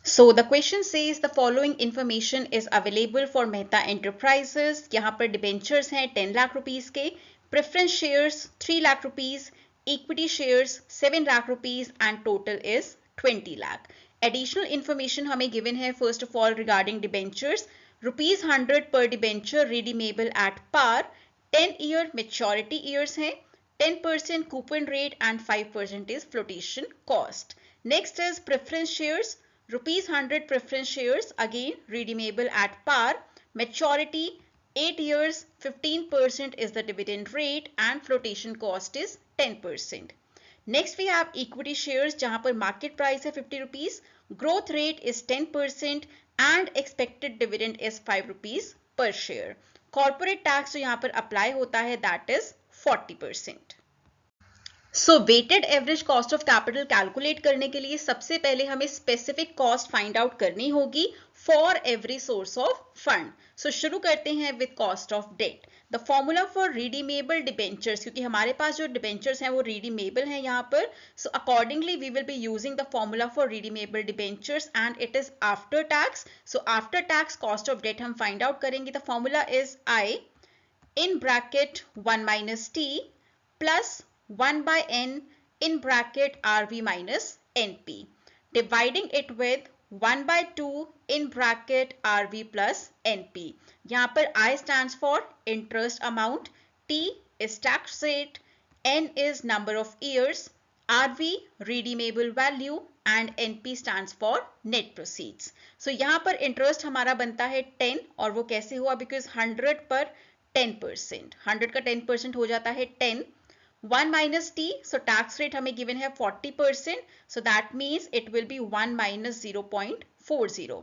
So the question says the following information is available for Mehta Enterprises. यहाँ पर debentures हैं 10 lakh rupees के, preference shares 3 lakh rupees, equity shares 7 lakh rupees and total is 20 lakh. Additional information हमें given है first of all regarding debentures. Rupees 100 per debenture redeemable at par, 10-year maturity years हैं, 10% coupon rate and 5% is flotation cost. Next is preference shares. Rupees 100 preference shares again redeemable at par, maturity 8 years, 15% is the dividend rate and flotation cost is 10%. Next we have equity shares जहां पर market price है 50 rupees, growth rate is 10% and expected dividend is 5 rupees per share. Corporate tax जो यहाँ पर apply होता है that is 40%. So weighted average cost of capital calculate करने के लिए सबसे पहले हमें स्पेसिफिक कॉस्ट फाइंड आउट करनी होगी for every source of fund. So शुरू करते हैं with cost of debt. The formula for redeemable debentures, क्योंकि हमारे पास जो डिबेंचर्स हैं वो रिडीमेबल हैं यहाँ पर, so accordingly we will be using the formula for redeemable debentures and it is after tax. So after tax cost of debt हम find out करेंगे. The formula is I in bracket 1 minus t plus 1 by n in bracket rv minus np, dividing it with 1 by 2 in bracket rv plus np. यहाँ पर I stands for interest amount, t is tax rate, n is number of years, rv redeemable value and np stands for net proceeds. So यहाँ पर interest हमारा बनता है 10 और वो कैसे हुआ, because 100 पर 10%, 100 का 10% हो जाता है 10. 1 minus t, so tax rate हमें given है 40%, so that means it will be 1 minus 0.40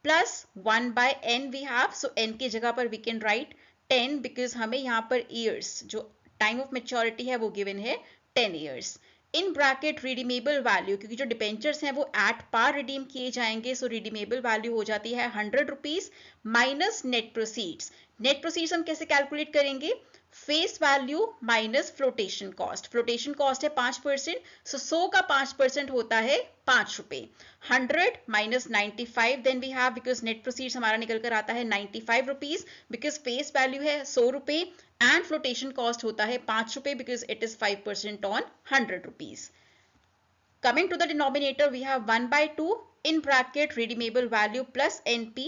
plus 1 by n we have, so n की जगह पर we can write 10 because हमें यहाँ पर years जो time of maturity है वो given है 10 years. In bracket redeemable value, क्योंकि जो डिपेंचर्स हैं वो एट पार रिडीम किए जाएंगे, सो रिडीमेबल वैल्यू हो जाती है 100 rupees minus net proceeds. Net proceeds हम कैसे कैलकुलेट करेंगे? Face value minus flotation cost. Flotation cost है 5%, सो 100 का 5% होता है 5 रुपए. 100 minus 95 then we have, because net proceeds हमारा निकल कर आता है 95 रुपीज, बिकॉज फेस वैल्यू है 100 रुपए एंड फ्लोटेशन कॉस्ट होता है 5 रुपए because it is 5% on 100 rupees. Coming to the denominator, we have 1 by 2 in bracket redeemable value plus NP.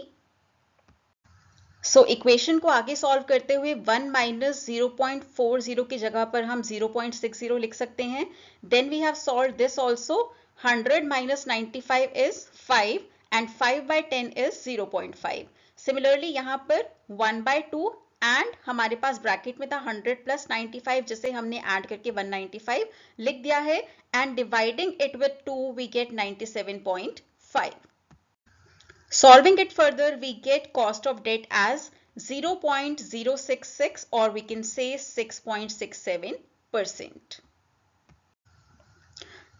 So equation को आगे सॉल्व करते हुए 1 माइनस 0.40 की जगह पर हम 0.60 लिख सकते हैं. Then we have solve this also. 100 minus 95 is 5 and 5 by 10 is 0.5. Similarly यहाँ पर 1 by 2 एंड हमारे पास ब्रैकेट में था 100 प्लस 95 जिसे हमने ऐड करके 195 लिख दिया है and dividing it with 2 we get 97.5. Solving it further, we get cost of debt as 0.066 or we can say 6.67%.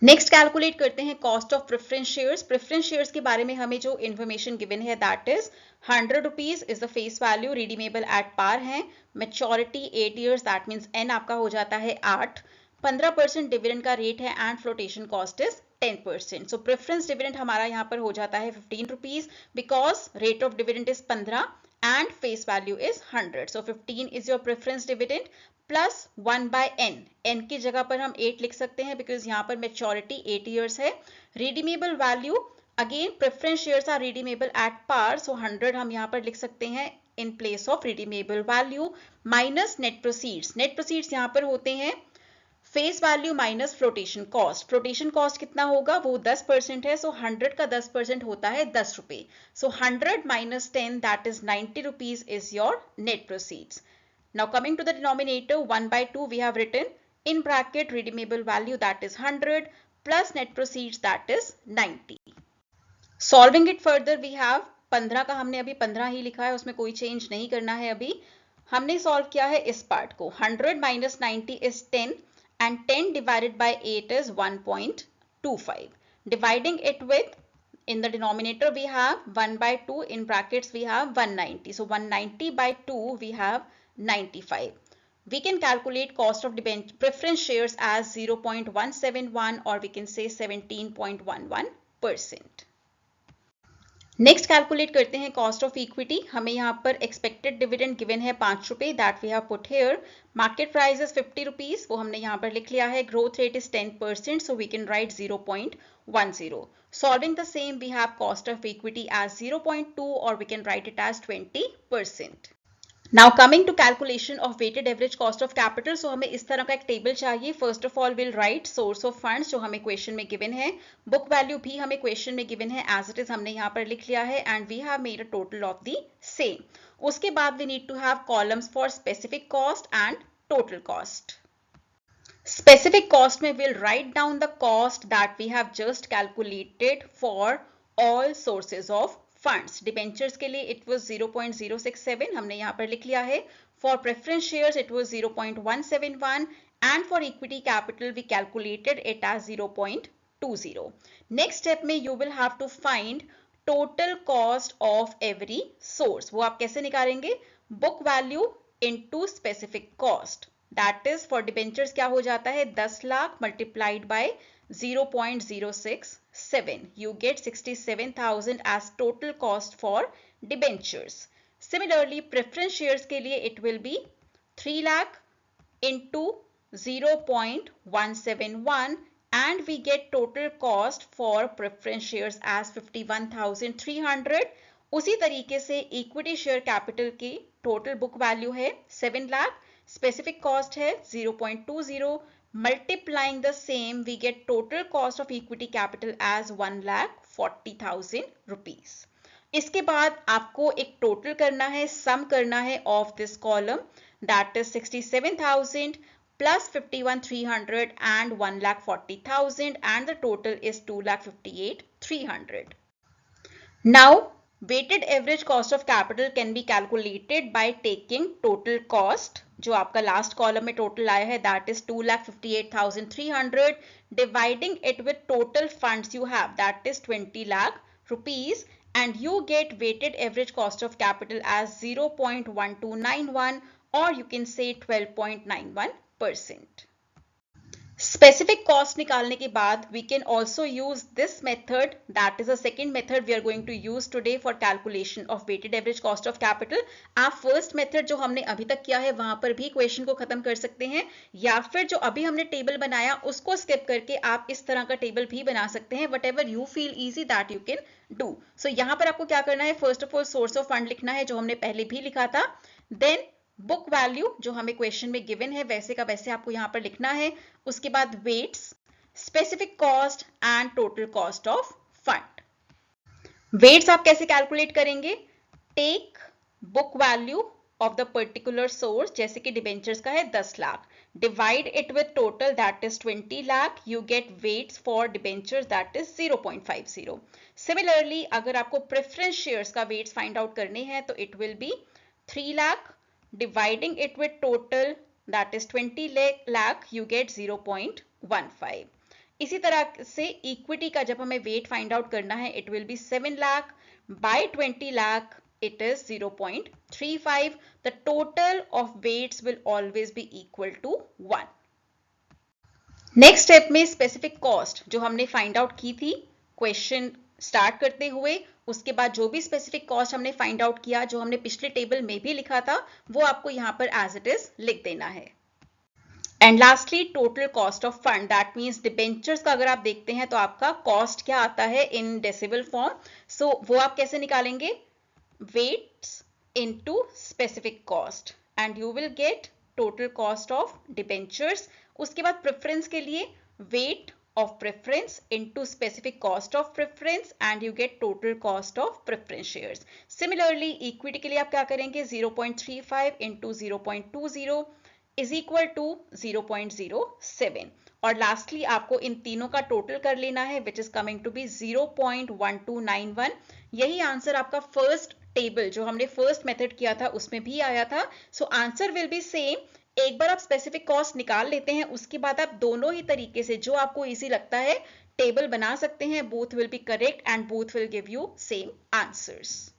Next calculate करते हैं cost of preference shares. Preference shares के बारे में हमें जो इन्फॉर्मेशन गिवन है that is 100 rupees is the face value, redeemable at par है, maturity 8 years, that means an आपका हो जाता है 8, 15% डिविडेंड का रेट है and flotation cost is 10%. So preference dividend हमारा यहाँ पर हो जाता है 15 rupees because rate of dividend is 15 and face value is 100. So 15 is your preference dividend plus 1 by n. n की जगह पर हम 8 लिख सकते हैं because यहाँ पर maturity 8 years है. Redeemable value, again preference shares are redeemable at par, so 100 हम यहाँ पर लिख सकते हैं in place of redeemable value minus net proceeds. Net proceeds यहाँ पर होते हैं face value minus flotation cost. Flotation cost कितना होगा? वो 10% है, सो 100 का 10% होता है 10 रुपए. So 100 minus 10 that is 90 rupees is your net proceeds. Now coming to the denominator, 1 by 2 we have written in bracket redeemable value that is 100 plus net proceeds that is 90. Solving it further we have 15 का हमने अभी 15 ही लिखा है, उसमें कोई change नहीं करना है. अभी हमने सॉल्व किया है इस पार्ट को. 100 minus 90 is 10 and 10 divided by 8 is 1.25. Dividing it with, in the denominator we have 1 by 2, in brackets we have 190. So 190 by 2 we have 95. We can calculate cost of preference shares as 0.171 or we can say 17.11%. Next calculate करते हैं cost of equity. हमें यहाँ पर expected dividend given है 5 रुपए, that we have put here. Market price is 50 rupees, वो हमने यहाँ पर लिख लिया है। Growth rate is 10%, so we can write 0.10। Solving the same, we have cost of equity as 0.2 और we can write it as 20%। Now coming to calculation of weighted average cost of capital, so हमें इस तरह का एक table चाहिए। First of all will write source of funds जो हमें question में गिवन है, बुक वैल्यू भी हमें क्वेश्चन में गिवन है, एज इट इज हमने यहाँ पर लिख लिया है, and we have made a total of the same. उसके बाद we need to have columns for specific cost and total cost. Specific cost में we'll write down the cost that we have just calculated for all sources of funds. Debentures के लिए it was 0.067, हमने यहाँ पर लिख लिया है। For preference shares it was 0.171 and for equity capital we calculated it as 0.20. Next step में you will have to find total cost of every source. वो आप कैसे निकालेंगे? Book value into specific cost. That is for debentures क्या हो जाता है? 10 lakh multiplied by 0.067. You get 67,000 as total cost for debentures. Similarly, preference shares के लिए it will be 3 lakh into 0.171 and we get total cost for preference shares as 51,300. उसी तरीके से equity share capital की total book value है 7 lakh, specific cost है 0.20, multiplying the same we get total cost of equity capital as 1,40,000 rupees. इसके बाद आपको एक टोटल करना है, सम करना है of this column, that is 67,000 plus 51,300 and 1,40,000 and the total is 2,58,300. Now weighted average cost of capital can be calculated by taking total cost, जो आपका लास्ट कॉलम में टोटल आया है, that is 2,58,300, dividing it with total funds you have, that is 20 lakh rupees, and you get weighted average cost of capital as 0.1291 or you can say 12.91%. Specific cost निकालने के बाद we can also use this method, that is a second method we are going to use today for calculation of weighted average cost of capital. आप first method जो हमने अभी तक किया है वहां पर भी क्वेश्चन को खत्म कर सकते हैं, या फिर जो अभी हमने टेबल बनाया उसको स्किप करके आप इस तरह का टेबल भी बना सकते हैं, whatever you feel easy that you can do. So यहाँ पर आपको क्या करना है, first of all source of fund लिखना है जो हमने पहले भी लिखा था, देन बुक वैल्यू जो हमें क्वेश्चन में गिवन है वैसे का वैसे आपको यहां पर लिखना है, उसके बाद weights, specific cost and total cost of fund. Weights आप कैसे कैलकुलेट करेंगे, take book value of the particular source, जैसे कि डिबेंचर्स का है 10 lakh, divide it with total that is 20 lakh, you get weights for debentures that is 0.50. Similarly अगर आपको preference shares का वेट्स फाइंड आउट करने हैं तो it will be 3 lakh, dividing it with total that is 20 lakh, you get 0.15. इसी तरह से equity का जब हमें वेट फाइंड आउट करना है, it will be 7 lakh by 20 lakh, it is 0.35. The total of weights will always be equal to 1. Next step में specific cost जो हमने फाइंड आउट की थी क्वेश्चन स्टार्ट करते हुए, उसके बाद जो भी स्पेसिफिक कॉस्ट हमने फाइंड आउट किया जो हमने पिछले टेबल में भी लिखा था वो आपको यहां पर एज इट इज लिख देना है। And lastly total cost of fund, that means debentures का अगर आप देखते हैं तो आपका कॉस्ट क्या आता है इन डेसिबल फॉर्म, सो वो आप कैसे निकालेंगे, weights into specific cost and you will get total cost of debentures. उसके बाद प्रेफरेंस के लिए weight of preference into specific cost of preference and you get total cost of preference shares. Similarly equity के लिए आप क्या करेंगे, 0.35 into 0.20 is equal to 0.07 और lastly आपको इन तीनों का टोटल कर लेना है which is coming to be 0.1291. यही आंसर आपका फर्स्ट टेबल जो हमने फर्स्ट मेथड किया था उसमें भी आया था, so answer will be same. एक बार आप स्पेसिफिक कॉस्ट निकाल लेते हैं उसके बाद आप दोनों ही तरीके से जो आपको इजी लगता है टेबल बना सकते हैं, both will be correct and both will give you same answers.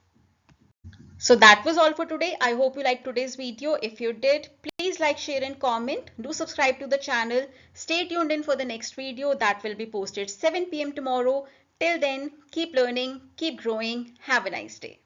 So that was all for today. I hope you liked today's video. If you did, please like, share and comment. Do subscribe to the channel. Stay tuned in for the next video that will be posted 7 PM tomorrow. Till then, keep learning, keep growing. Have a nice day.